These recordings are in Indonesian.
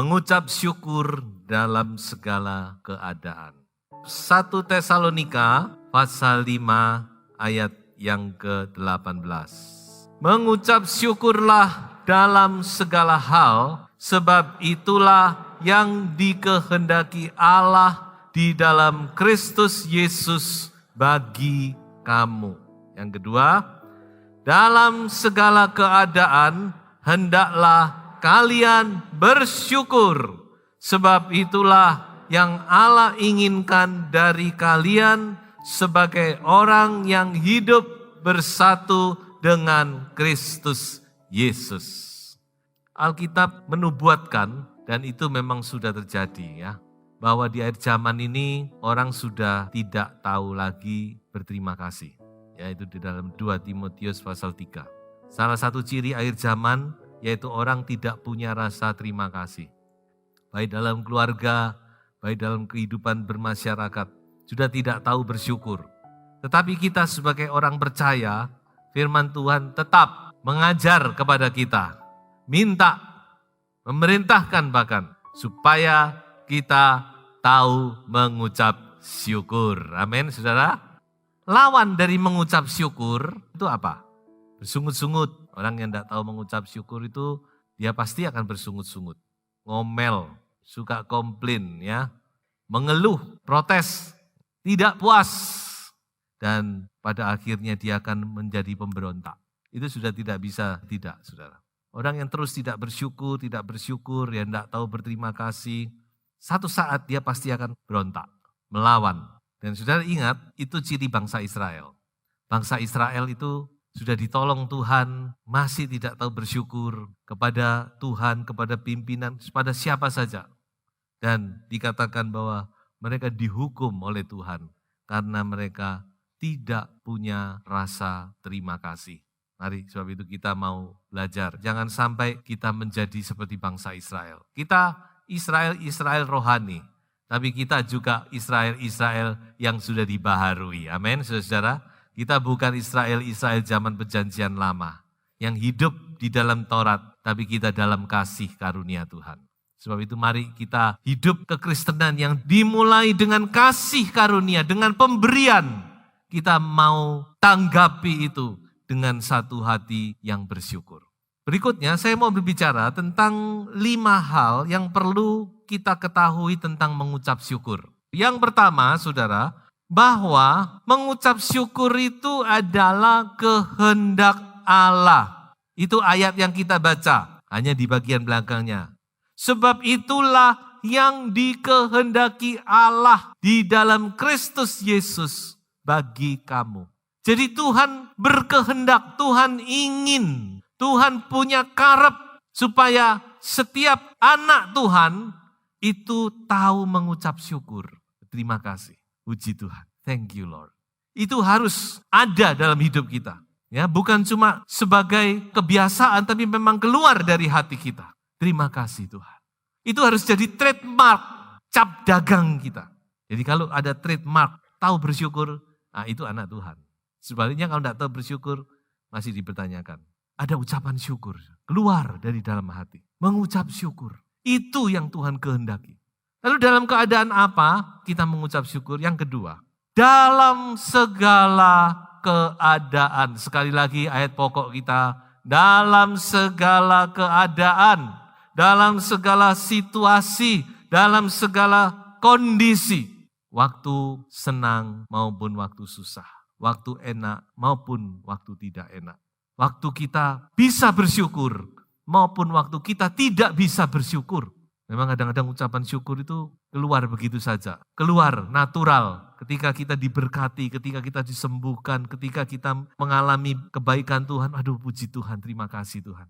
mengucap syukur dalam segala keadaan. 1 Tesalonika pasal 5 ayat yang ke-18. Mengucap syukurlah dalam segala hal, sebab itulah yang dikehendaki Allah di dalam Kristus Yesus bagi kamu. Yang kedua, dalam segala keadaan hendaklah kalian bersyukur, sebab itulah yang Allah inginkan dari kalian sebagai orang yang hidup bersatu dengan Kristus Yesus. Alkitab menubuatkan, dan itu memang sudah terjadi ya, bahwa di akhir zaman ini orang sudah tidak tahu lagi berterima kasih. Yaitu di dalam 2 Timotius pasal 3. Salah satu ciri akhir zaman yaitu orang tidak punya rasa terima kasih. Baik dalam keluarga, baik dalam kehidupan bermasyarakat, sudah tidak tahu bersyukur. Tetapi kita sebagai orang percaya, firman Tuhan tetap mengajar kepada kita, minta, memerintahkan bahkan, supaya kita tahu mengucap syukur. Amin, saudara. Lawan dari mengucap syukur itu apa? Bersungut-sungut. Orang yang tidak tahu mengucap syukur itu, dia pasti akan bersungut-sungut. Ngomel, suka komplain, ya, mengeluh, protes, tidak puas. Dan pada akhirnya dia akan menjadi pemberontak. Itu sudah tidak bisa, tidak, saudara. Orang yang terus tidak bersyukur, yang tidak tahu berterima kasih, satu saat dia pasti akan berontak, melawan. Dan saudara ingat, itu ciri bangsa Israel. Bangsa Israel itu sudah ditolong Tuhan, masih tidak tahu bersyukur kepada Tuhan, kepada pimpinan, kepada siapa saja. Dan dikatakan bahwa mereka dihukum oleh Tuhan karena mereka tidak punya rasa terima kasih. Mari, sebab itu kita mau belajar. Jangan sampai kita menjadi seperti bangsa Israel. Kita Israel rohani. Tapi kita juga Israel yang sudah dibaharui. Amin, saudara. Kita bukan Israel zaman perjanjian lama. Yang hidup di dalam Taurat, tapi kita dalam kasih karunia Tuhan. Sebab itu mari kita hidup kekristenan yang dimulai dengan kasih karunia, dengan pemberian. Kita mau tanggapi itu dengan satu hati yang bersyukur. Berikutnya saya mau berbicara tentang 5 hal yang perlu kita ketahui tentang mengucap syukur. Yang pertama, saudara, bahwa mengucap syukur itu adalah kehendak Allah. Itu ayat yang kita baca, hanya di bagian belakangnya. Sebab itulah yang dikehendaki Allah di dalam Kristus Yesus bagi kamu. Jadi Tuhan berkehendak, Tuhan ingin, Tuhan punya karep supaya setiap anak Tuhan itu tahu mengucap syukur. Terima kasih, puji Tuhan, thank you Lord. Itu harus ada dalam hidup kita. Ya, bukan cuma sebagai kebiasaan, tapi memang keluar dari hati kita. Terima kasih Tuhan. Itu harus jadi trademark, cap dagang kita. Jadi kalau ada trademark, tahu bersyukur, nah itu anak Tuhan. Sebaliknya kalau tidak tahu bersyukur, masih dipertanyakan. Ada ucapan syukur, keluar dari dalam hati. Mengucap syukur, itu yang Tuhan kehendaki. Lalu dalam keadaan apa kita mengucap syukur? Yang kedua, dalam segala keadaan. Sekali lagi ayat pokok kita, dalam segala keadaan, dalam segala situasi, dalam segala kondisi. Waktu senang maupun waktu susah. Waktu enak maupun waktu tidak enak. Waktu kita bisa bersyukur maupun waktu kita tidak bisa bersyukur. Memang kadang-kadang ucapan syukur itu keluar begitu saja. Keluar natural ketika kita diberkati, ketika kita disembuhkan, ketika kita mengalami kebaikan Tuhan. Aduh puji Tuhan, terima kasih Tuhan.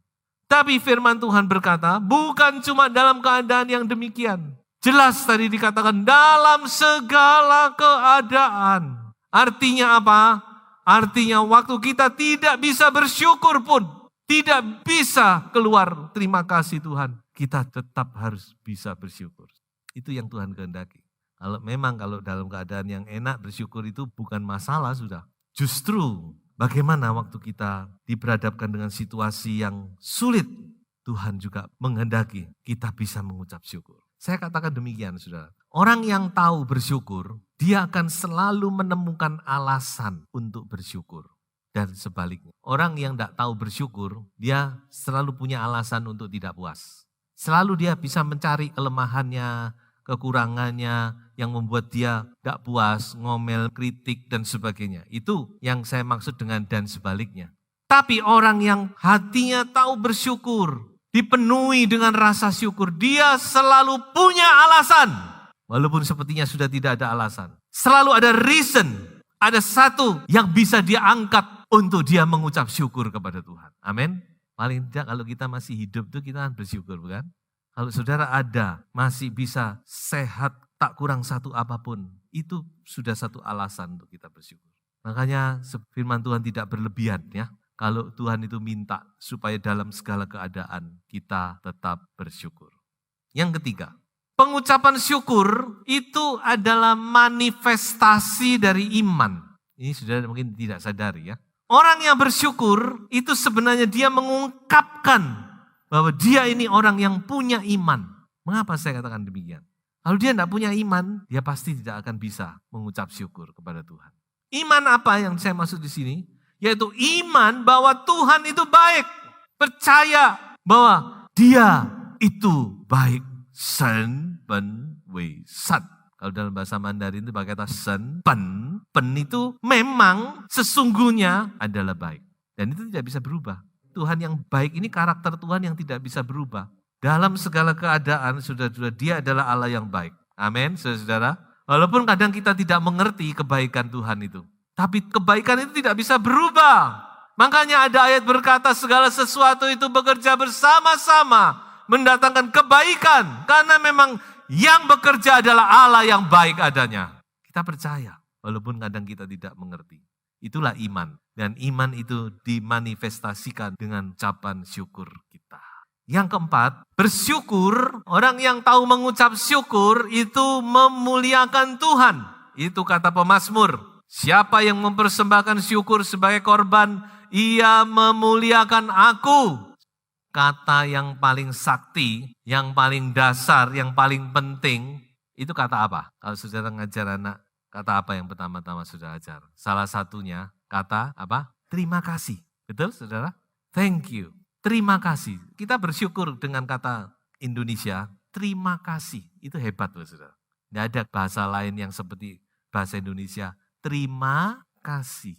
Tapi firman Tuhan berkata bukan cuma dalam keadaan yang demikian. Jelas tadi dikatakan dalam segala keadaan. Artinya apa? Artinya waktu kita tidak bisa bersyukur pun, tidak bisa keluar terima kasih Tuhan, kita tetap harus bisa bersyukur. Itu yang Tuhan kehendaki. Kalau dalam keadaan yang enak bersyukur itu bukan masalah sudah. Justru bagaimana waktu kita diperhadapkan dengan situasi yang sulit, Tuhan juga menghendaki kita bisa mengucap syukur. Saya katakan demikian, saudara. Orang yang tahu bersyukur, dia akan selalu menemukan alasan untuk bersyukur. Dan sebaliknya, orang yang tidak tahu bersyukur, dia selalu punya alasan untuk tidak puas. Selalu dia bisa mencari kelemahannya, kekurangannya, yang membuat dia tidak puas, ngomel, kritik, dan sebagainya. Itu yang saya maksud dengan dan sebaliknya. Tapi orang yang hatinya tahu bersyukur, dipenuhi dengan rasa syukur, dia selalu punya alasan. Walaupun sepertinya sudah tidak ada alasan. Selalu ada reason, ada satu yang bisa dia angkat untuk dia mengucap syukur kepada Tuhan. Amin. Paling tidak kalau kita masih hidup itu kita bersyukur, bukan? Kalau saudara ada, masih bisa sehat, tak kurang satu apapun, itu sudah satu alasan untuk kita bersyukur. Makanya firman Tuhan tidak berlebihan ya. Kalau Tuhan itu minta supaya dalam segala keadaan kita tetap bersyukur. Yang ketiga, pengucapan syukur itu adalah manifestasi dari iman. Ini sudah mungkin tidak sadari ya. Orang yang bersyukur itu sebenarnya dia mengungkapkan bahwa dia ini orang yang punya iman. Mengapa saya katakan demikian? Kalau dia tidak punya iman, dia pasti tidak akan bisa mengucap syukur kepada Tuhan. Iman apa yang saya maksud di sini? Yaitu iman bahwa Tuhan itu baik. Percaya bahwa dia itu baik. Sen, pen, wei, sat. Kalau dalam bahasa Mandarin itu pakai kata sen, pen. Pen itu memang sesungguhnya adalah baik. Dan itu tidak bisa berubah. Tuhan yang baik ini karakter Tuhan yang tidak bisa berubah. Dalam segala keadaan, saudara-saudara, dia adalah Allah yang baik. Amin, saudara-saudara. Walaupun kadang kita tidak mengerti kebaikan Tuhan itu. Tapi kebaikan itu tidak bisa berubah. Makanya ada ayat berkata segala sesuatu itu bekerja bersama-sama mendatangkan kebaikan. Karena memang yang bekerja adalah Allah yang baik adanya. Kita percaya walaupun kadang kita tidak mengerti. Itulah iman. Dan iman itu dimanifestasikan dengan ucapan syukur kita. Yang keempat, bersyukur, orang yang tahu mengucap syukur itu memuliakan Tuhan. Itu kata pemazmur. Siapa yang mempersembahkan syukur sebagai korban, ia memuliakan aku. Kata yang paling sakti, yang paling dasar, yang paling penting, itu kata apa? Kalau saudara ngajar anak, kata apa yang pertama-tama saudara ajar? Salah satunya kata apa? Terima kasih. Betul saudara? Thank you. Terima kasih. Kita bersyukur dengan kata Indonesia, terima kasih. Itu hebat loh saudara. Tidak ada bahasa lain yang seperti bahasa Indonesia. Terima kasih.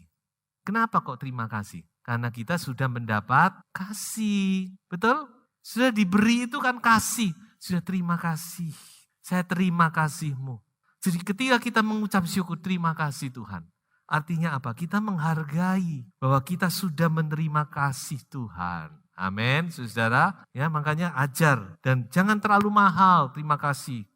Kenapa kok terima kasih? Karena kita sudah mendapat kasih. Betul? Sudah diberi itu kan kasih. Sudah terima kasih. Saya terima kasih-Mu. Jadi ketika kita mengucap syukur terima kasih Tuhan. Artinya apa? Kita menghargai bahwa kita sudah menerima kasih Tuhan. Amin, saudara. Ya, makanya ajar. Dan jangan terlalu mahal terima kasih.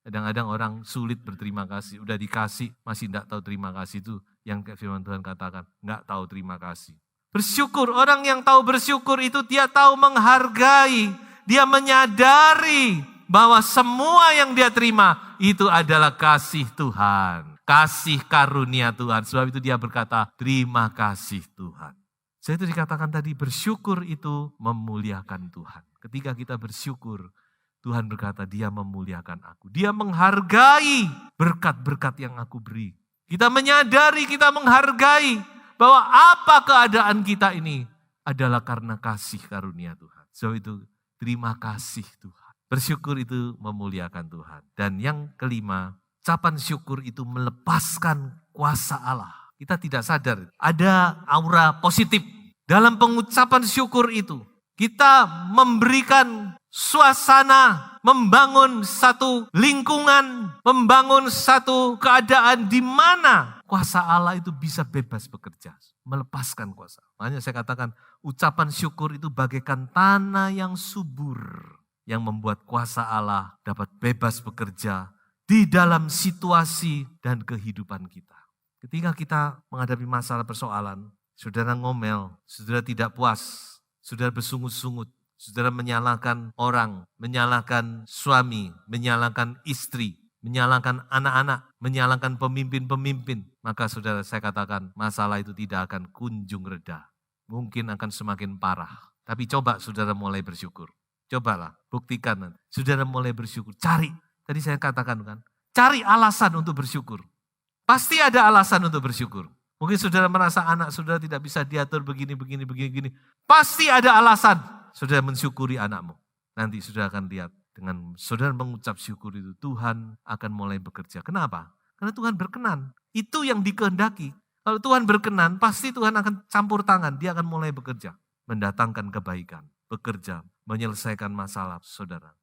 Kadang-kadang orang sulit berterima kasih. Udah dikasih, masih tidak tahu terima kasih itu. Yang firman Tuhan katakan, enggak tahu terima kasih. Bersyukur, orang yang tahu bersyukur itu dia tahu menghargai. Dia menyadari bahwa semua yang dia terima itu adalah kasih Tuhan. Kasih karunia Tuhan. Sebab itu dia berkata, terima kasih Tuhan. Saya itu dikatakan tadi, bersyukur itu memuliakan Tuhan. Ketika kita bersyukur, Tuhan berkata, dia memuliakan aku. Dia menghargai berkat-berkat yang aku beri. Kita menyadari, kita menghargai bahwa apa keadaan kita ini adalah karena kasih karunia Tuhan. So itu terima kasih Tuhan. Bersyukur itu memuliakan Tuhan. Dan yang kelima, ucapan syukur itu melepaskan kuasa Allah. Kita tidak sadar, ada aura positif dalam pengucapan syukur itu. Kita memberikan suasana, membangun satu lingkungan, membangun satu keadaan di mana kuasa Allah itu bisa bebas bekerja, melepaskan kuasa. Makanya saya katakan ucapan syukur itu bagaikan tanah yang subur yang membuat kuasa Allah dapat bebas bekerja di dalam situasi dan kehidupan kita. Ketika kita menghadapi masalah persoalan, saudara ngomel, saudara tidak puas, saudara bersungut-sungut, saudara menyalahkan orang, menyalahkan suami, menyalahkan istri, menyalahkan anak-anak, menyalahkan pemimpin-pemimpin. Maka saudara, saya katakan masalah itu tidak akan kunjung reda. Mungkin akan semakin parah. Tapi coba saudara mulai bersyukur. Cobalah, buktikan. Saudara mulai bersyukur. Cari, tadi saya katakan kan, cari alasan untuk bersyukur. Pasti ada alasan untuk bersyukur. Mungkin saudara merasa anak saudara tidak bisa diatur begini. Pasti ada alasan saudara mensyukuri anakmu. Nanti saudara akan lihat dengan saudara mengucap syukur itu, Tuhan akan mulai bekerja. Kenapa? Karena Tuhan berkenan. Itu yang dikehendaki. Kalau Tuhan berkenan, pasti Tuhan akan campur tangan. Dia akan mulai bekerja. Mendatangkan kebaikan. Bekerja, menyelesaikan masalah saudara.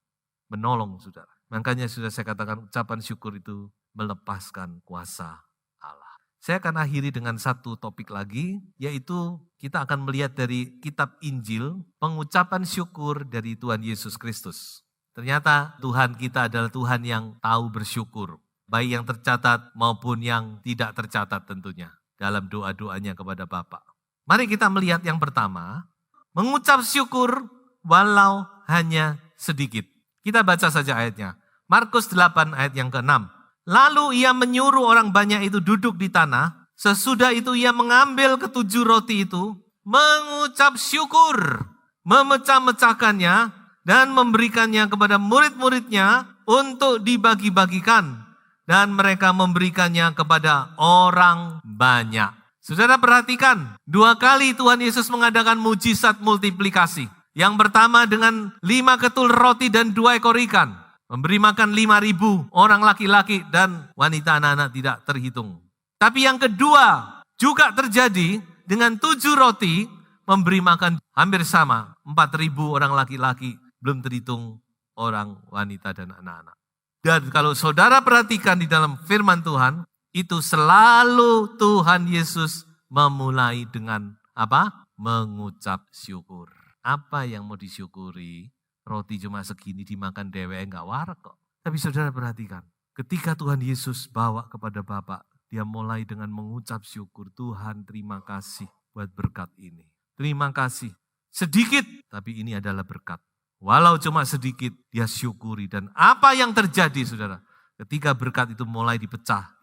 Menolong saudara. Makanya sudah saya katakan ucapan syukur itu melepaskan kuasa Allah. Saya akan akhiri dengan satu topik lagi, yaitu kita akan melihat dari kitab Injil, pengucapan syukur dari Tuhan Yesus Kristus. Ternyata Tuhan kita adalah Tuhan yang tahu bersyukur. Baik yang tercatat maupun yang tidak tercatat tentunya. Dalam doa-doanya kepada Bapa. Mari kita melihat yang pertama, mengucap syukur walau hanya sedikit. Kita baca saja ayatnya. Markus 8 ayat yang ke-6. Lalu ia menyuruh orang banyak itu duduk di tanah. Sesudah itu ia mengambil ketujuh roti itu, mengucap syukur, memecah-mecahkannya, dan memberikannya kepada murid-muridnya untuk dibagi-bagikan. Dan mereka memberikannya kepada orang banyak. Saudara perhatikan, 2 kali Tuhan Yesus mengadakan mujizat multiplikasi. Yang pertama dengan 5 ketul roti dan 2 ekor ikan. Memberi makan 5.000 orang laki-laki dan wanita anak-anak tidak terhitung. Tapi yang kedua juga terjadi dengan 7 roti, memberi makan hampir sama. 4.000 orang laki-laki, belum terhitung orang wanita dan anak-anak. Dan kalau saudara perhatikan di dalam firman Tuhan, itu selalu Tuhan Yesus memulai dengan apa? Mengucap syukur. Apa yang mau disyukuri? Roti cuma segini dimakan dewek enggak warak kok. Tapi saudara perhatikan, ketika Tuhan Yesus bawa kepada Bapa, dia mulai dengan mengucap syukur. Tuhan terima kasih buat berkat ini. Terima kasih. Sedikit, tapi ini adalah berkat. Walau cuma sedikit, dia syukuri. Dan apa yang terjadi saudara? Ketika berkat itu mulai dipecah.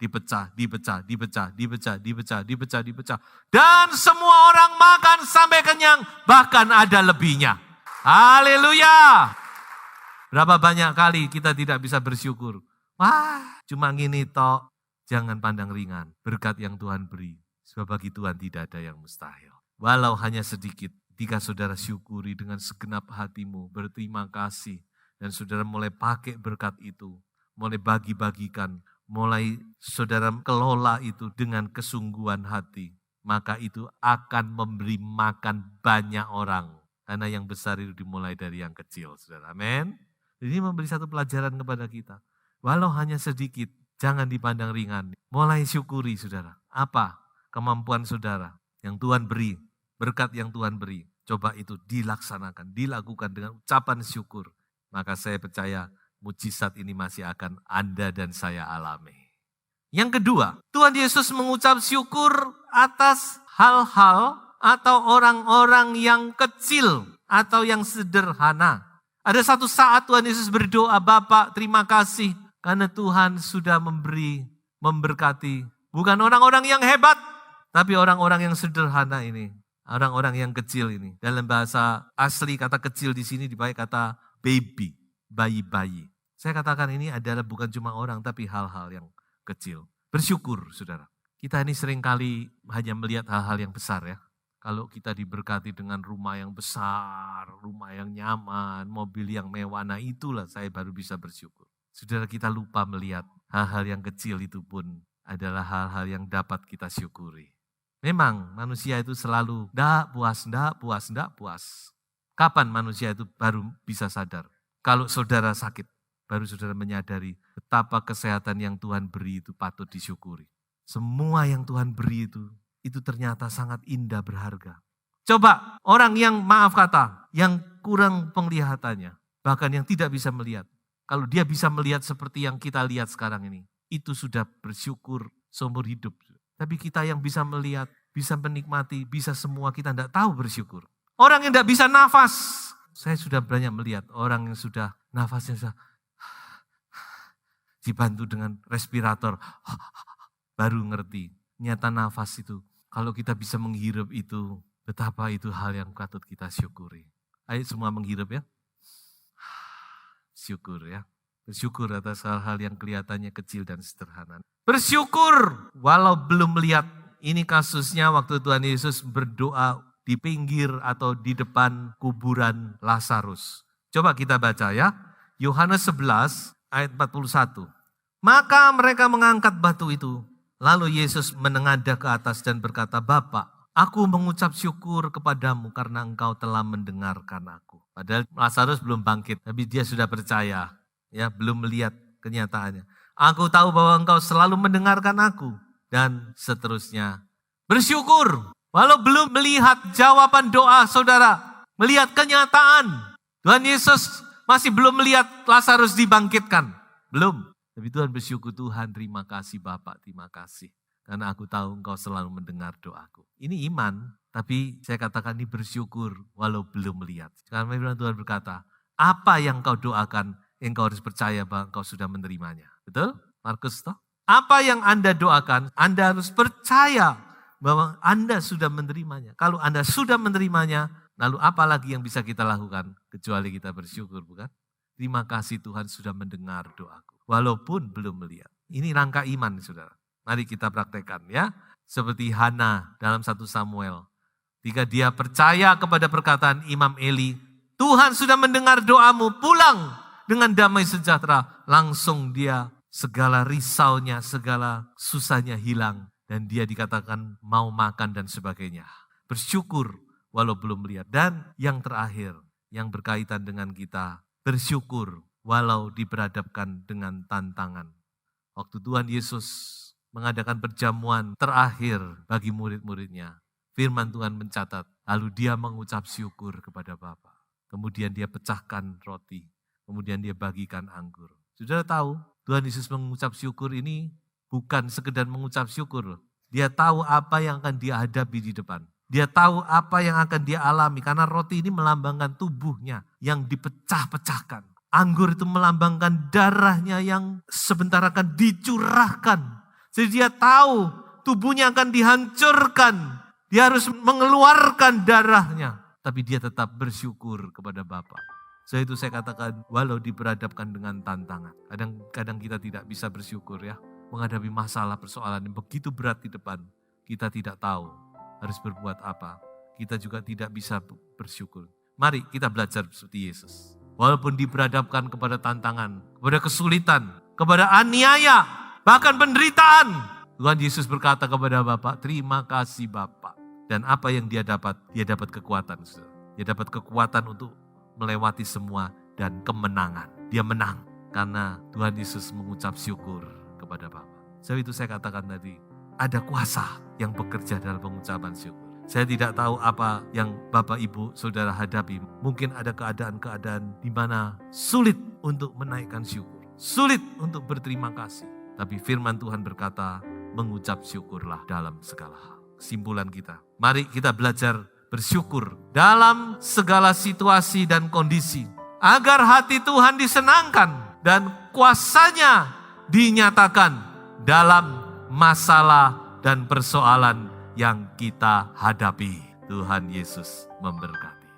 Dan semua orang makan sampai kenyang, bahkan ada lebihnya. Haleluya. Berapa banyak kali kita tidak bisa bersyukur. Wah, cuma gini tok. Jangan pandang ringan. Berkat yang Tuhan beri. Sebab bagi Tuhan tidak ada yang mustahil. Walau hanya sedikit. Ketika saudara syukuri dengan segenap hatimu, berterima kasih. Dan saudara mulai pakai berkat itu. Mulai bagi-bagikan. Mulai saudara kelola itu dengan kesungguhan hati. Maka itu akan memberi makan banyak orang. Karena yang besar itu dimulai dari yang kecil. Saudara, amin. Ini memberi satu pelajaran kepada kita. Walau hanya sedikit, jangan dipandang ringan. Mulai syukuri saudara. Apa kemampuan saudara yang Tuhan beri. Berkat yang Tuhan beri. Coba itu dilaksanakan, dilakukan dengan ucapan syukur. Maka saya percaya mujizat ini masih akan Anda dan saya alami. Yang kedua, Tuhan Yesus mengucap syukur atas hal-hal atau orang-orang yang kecil atau yang sederhana. Ada satu saat Tuhan Yesus berdoa, Bapa terima kasih karena Tuhan sudah memberkati. Bukan orang-orang yang hebat, tapi orang-orang yang sederhana ini. Orang-orang yang kecil ini. Dalam bahasa asli kata kecil di sini dipakai kata baby, bayi-bayi. Saya katakan ini adalah bukan cuma orang tapi hal-hal yang kecil. Bersyukur saudara. Kita ini seringkali hanya melihat hal-hal yang besar ya. Kalau kita diberkati dengan rumah yang besar, rumah yang nyaman, mobil yang mewah, nah itulah saya baru bisa bersyukur. Saudara kita lupa melihat hal-hal yang kecil itu pun adalah hal-hal yang dapat kita syukuri. Memang manusia itu selalu ndak puas. Kapan manusia itu baru bisa sadar? Kalau saudara sakit, baru saudara menyadari betapa kesehatan yang Tuhan beri itu patut disyukuri. Semua yang Tuhan beri itu ternyata sangat indah berharga. Coba orang yang maaf kata, yang kurang penglihatannya, bahkan yang tidak bisa melihat. Kalau dia bisa melihat seperti yang kita lihat sekarang ini, itu sudah bersyukur seumur hidup. Tapi kita yang bisa melihat, bisa menikmati, bisa semua, kita tidak tahu bersyukur. Orang yang tidak bisa nafas, saya sudah banyak melihat orang yang sudah nafasnya sudah dibantu dengan respirator, baru ngerti. Nyata nafas itu, kalau kita bisa menghirup itu, betapa itu hal yang patut kita syukuri. Ayo semua menghirup ya. syukur ya. Bersyukur atas hal-hal yang kelihatannya kecil dan sederhana. Bersyukur walau belum melihat. Ini kasusnya waktu Tuhan Yesus berdoa di pinggir atau di depan kuburan Lazarus. Coba kita baca ya. Yohanes 11 ayat 41. Maka mereka mengangkat batu itu. Lalu Yesus menengadah ke atas dan berkata, Bapa, aku mengucap syukur kepadamu karena engkau telah mendengarkan aku. Padahal Lazarus belum bangkit, tapi dia sudah percaya. Ya, belum melihat kenyataannya. Aku tahu bahwa engkau selalu mendengarkan aku. Dan seterusnya. Bersyukur. Walau belum melihat jawaban doa saudara. Melihat kenyataan. Tuhan Yesus masih belum melihat Lazarus dibangkitkan. Belum. Tapi Tuhan bersyukur, Tuhan terima kasih Bapak, terima kasih. Karena aku tahu engkau selalu mendengar doaku. Ini iman. Tapi saya katakan ini bersyukur walau belum melihat. Karena Tuhan berkata, apa yang kau doakan, engkau harus percaya bahwa engkau sudah menerimanya. Betul? Markus toh? Apa yang Anda doakan, Anda harus percaya bahwa Anda sudah menerimanya. Kalau Anda sudah menerimanya, lalu apa lagi yang bisa kita lakukan? Kecuali kita bersyukur, bukan? Terima kasih Tuhan sudah mendengar doaku. Walaupun belum melihat. Ini rangka iman, saudara. Mari kita praktekkan ya. Seperti Hana dalam 1 Samuel. Ketika dia percaya kepada perkataan Imam Eli, Tuhan sudah mendengar doamu, pulang dengan damai sejahtera. Langsung dia segala risaunya, segala susahnya hilang. Dan dia dikatakan mau makan dan sebagainya. Bersyukur walau belum melihat. Dan yang terakhir, yang berkaitan dengan kita, bersyukur walau diperhadapkan dengan tantangan. Waktu Tuhan Yesus mengadakan perjamuan terakhir bagi murid-muridnya, firman Tuhan mencatat, lalu dia mengucap syukur kepada Bapa. Kemudian dia pecahkan roti, kemudian dia bagikan anggur. Saudara tahu, Tuhan Yesus mengucap syukur ini bukan sekedar mengucap syukur. Dia tahu apa yang akan dia hadapi di depan. Dia tahu apa yang akan dia alami karena roti ini melambangkan tubuhnya yang dipecah-pecahkan. Anggur itu melambangkan darahnya yang sebentar akan dicurahkan. Jadi dia tahu tubuhnya akan dihancurkan. Dia harus mengeluarkan darahnya. Tapi dia tetap bersyukur kepada Bapa. Sebab itu saya katakan walau diperhadapkan dengan tantangan. Kadang-kadang kita tidak bisa bersyukur ya. Menghadapi masalah persoalan yang begitu berat di depan. Kita tidak tahu harus berbuat apa. Kita juga tidak bisa bersyukur. Mari kita belajar seperti Yesus. Walaupun diperhadapkan kepada tantangan, kepada kesulitan, kepada aniaya, bahkan penderitaan. Tuhan Yesus berkata kepada Bapa, terima kasih Bapa. Dan apa yang dia dapat? Dia dapat kekuatan. Dia dapat kekuatan untuk melewati semua dan kemenangan. Dia menang karena Tuhan Yesus mengucap syukur kepada Bapa. Sebab itu saya katakan tadi, ada kuasa yang bekerja dalam pengucapan syukur. Saya tidak tahu apa yang Bapak, Ibu, Saudara hadapi. Mungkin ada keadaan-keadaan di mana sulit untuk menaikkan syukur. Sulit untuk berterima kasih. Tapi firman Tuhan berkata, mengucap syukurlah dalam segala hal. Kesimpulan kita, mari kita belajar bersyukur dalam segala situasi dan kondisi. Agar hati Tuhan disenangkan dan kuasanya dinyatakan dalam masalah dan persoalan yang kita hadapi. Tuhan Yesus memberkati.